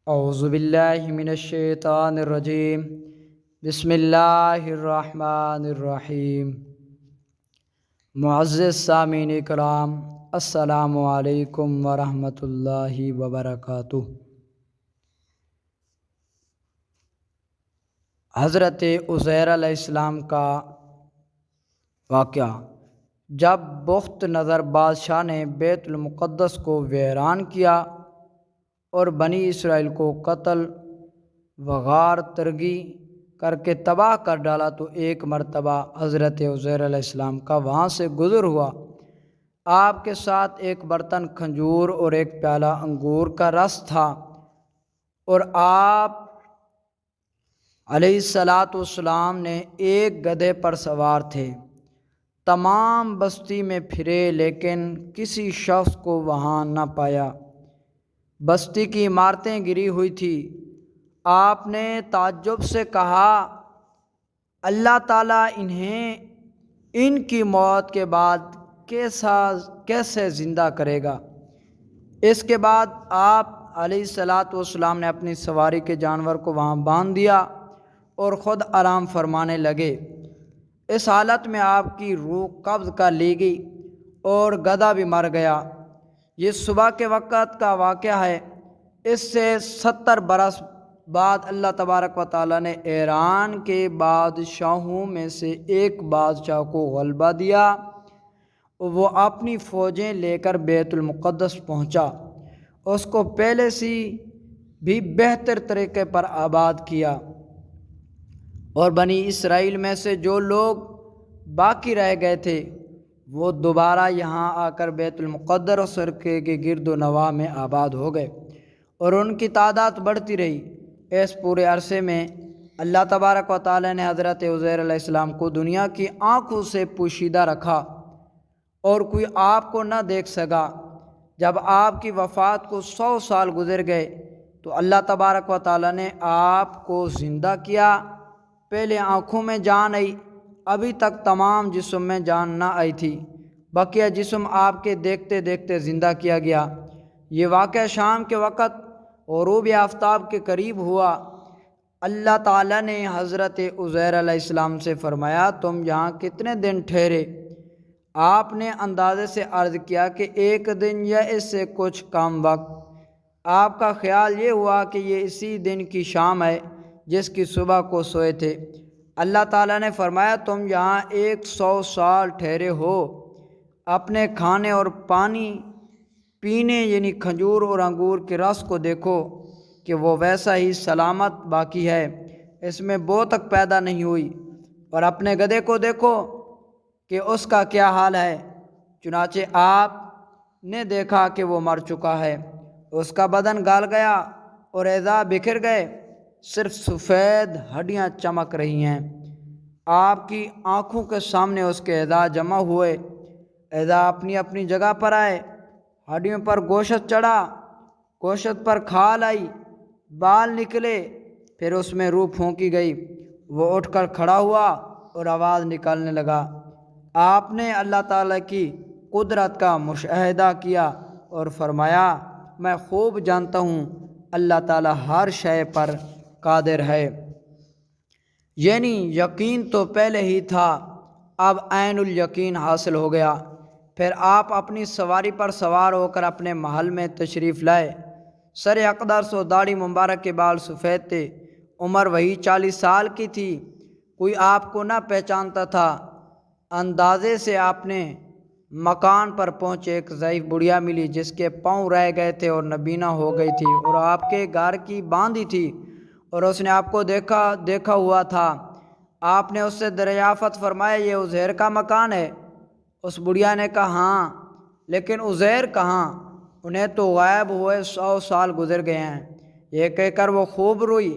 اعوذ باللہ من الشیطان الرجیم بسم اللہ الرحمن الرحیم۔ معزز سامعین کرام، السلام علیکم ورحمۃ اللہ وبرکاتہ۔ حضرت عزیر علیہ السلام کا واقعہ۔ جب بخت نظر بادشاہ نے بیت المقدس کو ویران کیا اور بنی اسرائیل کو قتل وغار ترگی کر کے تباہ کر ڈالا، تو ایک مرتبہ حضرت عزیر علیہ السلام کا وہاں سے گزر ہوا۔ آپ کے ساتھ ایک برتن کھجور اور ایک پیالہ انگور کا رس تھا، اور آپ علیہ السلام نے ایک گدھے پر سوار تھے۔ تمام بستی میں پھرے لیکن کسی شخص کو وہاں نہ پایا۔ بستی کی عمارتیں گری ہوئی تھی۔ آپ نے تعجب سے کہا، اللہ تعالیٰ انہیں ان کی موت کے بعد کیسے زندہ کرے گا؟ اس کے بعد آپ علیہ السلام نے اپنی سواری کے جانور کو وہاں باندھ دیا اور خود آرام فرمانے لگے۔ اس حالت میں آپ کی روح قبض کر لی گئی اور گدھا بھی مر گیا۔ یہ صبح کے وقت کا واقعہ ہے۔ اس سے 70 برس بعد اللہ تبارک و تعالیٰ نے ایران کے بادشاہوں میں سے ایک بادشاہ کو غلبہ دیا۔ وہ اپنی فوجیں لے کر بیت المقدس پہنچا، اس کو پہلے سے بھی بہتر طریقے پر آباد کیا، اور بنی اسرائیل میں سے جو لوگ باقی رہ گئے تھے وہ دوبارہ یہاں آ کر بیت المقدس کے گرد و نواح میں آباد ہو گئے، اور ان کی تعداد بڑھتی رہی۔ اس پورے عرصے میں اللہ تبارک و تعالی نے حضرت عزیر علیہ السلام کو دنیا کی آنکھوں سے پوشیدہ رکھا اور کوئی آپ کو نہ دیکھ سکا۔ جب آپ کی وفات کو 100 سال گزر گئے تو اللہ تبارک و تعالی نے آپ کو زندہ کیا۔ پہلے آنکھوں میں جان آئی، ابھی تک تمام جسم میں جان نہ آئی تھی، بقیہ جسم آپ کے دیکھتے دیکھتے زندہ کیا گیا۔ یہ واقعہ شام کے وقت غروب آفتاب کے قریب ہوا۔ اللہ تعالیٰ نے حضرت عزیر علیہ السلام سے فرمایا، تم یہاں کتنے دن ٹھہرے؟ آپ نے اندازے سے عرض کیا کہ 1 دن یا اس سے کچھ کم وقت۔ آپ کا خیال یہ ہوا کہ یہ اسی دن کی شام ہے جس کی صبح کو سوئے تھے۔ اللہ تعالیٰ نے فرمایا، تم یہاں 100 سال ٹھہرے ہو، اپنے کھانے اور پانی پینے یعنی کھجور اور انگور کے رس کو دیکھو کہ وہ ویسا ہی سلامت باقی ہے، اس میں بو تک پیدا نہیں ہوئی، اور اپنے گدھے کو دیکھو کہ اس کا کیا حال ہے۔ چنانچہ آپ نے دیکھا کہ وہ مر چکا ہے، اس کا بدن گل گیا اور اعضاء بکھر گئے، صرف سفید ہڈیاں چمک رہی ہیں۔ آپ کی آنکھوں کے سامنے اس کے اعضاء جمع ہوئے، اعضاء اپنی اپنی جگہ پر آئے، ہڈیوں پر گوشت چڑھا، گوشت پر کھال آئی، بال نکلے، پھر اس میں روح پھونکی گئی۔ وہ اٹھ کر کھڑا ہوا اور آواز نکالنے لگا۔ آپ نے اللہ تعالیٰ کی قدرت کا مشاہدہ کیا اور فرمایا، میں خوب جانتا ہوں اللہ تعالیٰ ہر شے پر قادر ہے۔ یعنی یقین تو پہلے ہی تھا، اب عین الیقین حاصل ہو گیا۔ پھر آپ اپنی سواری پر سوار ہو کر اپنے محل میں تشریف لائے۔ سر اقدس و داڑھی مبارک کے بال سفید تھے، عمر وہی 40 سال کی تھی۔ کوئی آپ کو نہ پہچانتا تھا۔ اندازے سے آپ نے مکان پر پہنچے، ایک ضعیف بڑھیا ملی جس کے پاؤں رہ گئے تھے اور نابینا ہو گئی تھی، اور آپ کے گھر کی باندھی تھی، اور اس نے آپ کو دیکھا ہوا تھا۔ آپ نے اس سے دریافت فرمایا، یہ عزیر کا مکان ہے؟ اس بڑھیا نے کہا، ہاں، لیکن عزیر کہاں؟ انہیں تو غائب ہوئے 100 سال گزر گئے ہیں۔ یہ کہہ کر وہ خوب روئی۔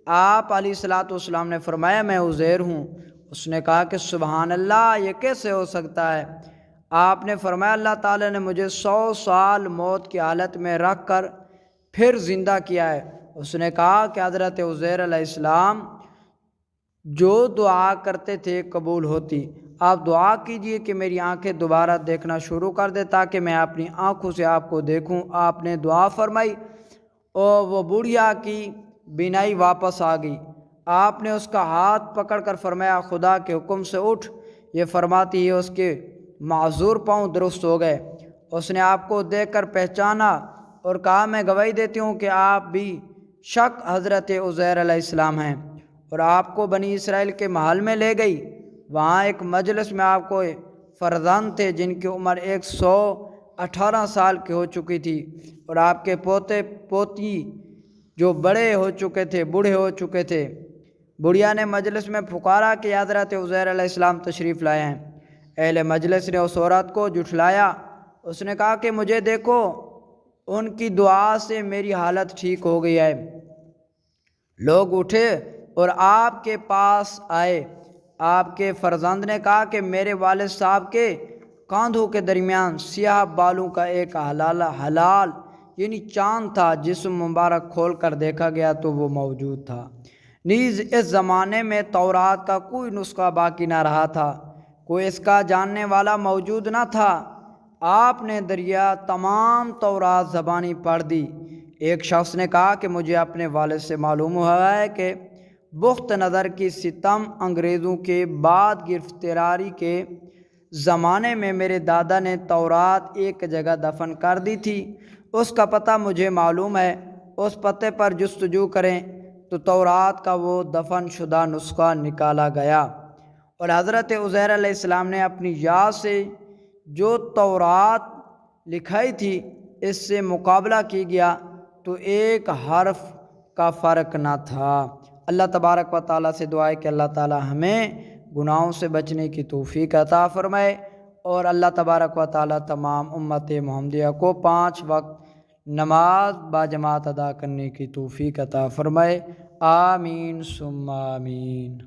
آپ علیہ السلام نے فرمایا، میں عزیر ہوں۔ اس نے کہا کہ سبحان اللہ، یہ کیسے ہو سکتا ہے؟ آپ نے فرمایا، اللہ تعالیٰ نے مجھے 100 سال موت کی حالت میں رکھ کر پھر زندہ کیا ہے۔ اس نے کہا کہ حضرت عزیر علیہ السلام جو دعا کرتے تھے قبول ہوتی۔ آپ دعا کیجئے کہ میری آنکھیں دوبارہ دیکھنا شروع کر دے تاکہ میں اپنی آنکھوں سے آپ کو دیکھوں۔ آپ نے دعا فرمائی اور وہ بڑھیا کی بینائی واپس آ گئی۔ آپ نے اس کا ہاتھ پکڑ کر فرمایا خدا کے حکم سے اٹھ۔ یہ فرماتی ہے اس کے معذور پاؤں درست ہو گئے۔ اس نے آپ کو دیکھ کر پہچانا اور کہا میں گواہی دیتی ہوں کہ آپ بھی شک حضرت عزیر علیہ السلام ہیں، اور آپ کو بنی اسرائیل کے محل میں لے گئی۔ وہاں ایک مجلس میں آپ کو فرزند تھے جن کی عمر 118 سال کی ہو چکی تھی، اور آپ کے پوتے پوتی جو بڑے ہو چکے تھے، بوڑھے ہو چکے تھے۔ بڑھیا نے مجلس میں پکارا کہ حضرت عزیر علیہ السلام تشریف لائے ہیں۔ اہل مجلس نے اس عورت کو جھٹلایا۔ اس نے کہا کہ مجھے دیکھو، ان کی دعا سے میری حالت ٹھیک ہو گئی ہے۔ لوگ اٹھے اور آپ کے پاس آئے۔ آپ کے فرزند نے کہا کہ میرے والد صاحب کے کاندھوں کے درمیان سیاہ بالوں کا ایک ہلال یعنی چاند تھا۔ جسم مبارک کھول کر دیکھا گیا تو وہ موجود تھا۔ نیز اس زمانے میں تورات کا کوئی نسخہ باقی نہ رہا تھا، کوئی اس کا جاننے والا موجود نہ تھا۔ آپ نے دریا تمام تورات زبانی پڑھ دی۔ ایک شخص نے کہا کہ مجھے اپنے والد سے معلوم ہوا ہے کہ بخت نظر کی ستم انگریزوں کے بعد گرفتاری کے زمانے میں میرے دادا نے تورات ایک جگہ دفن کر دی تھی۔ اس کا پتہ مجھے معلوم ہے، اس پتے پر جستجو کریں تو تورات کا وہ دفن شدہ نسخہ نکالا گیا، اور حضرت عزیر علیہ السلام نے اپنی یاد سے جو تورات لکھائی تھی اس سے مقابلہ کی گیا تو ایک حرف کا فرق نہ تھا۔ اللہ تبارک و تعالیٰ سے دعا ہے کہ اللہ تعالیٰ ہمیں گناہوں سے بچنے کی توفیق عطا فرمائے، اور اللہ تبارک و تعالیٰ تمام امت محمدیہ کو 5 وقت نماز باجماعت ادا کرنے کی توفیق عطا فرمائے۔ آمین ثم آمین۔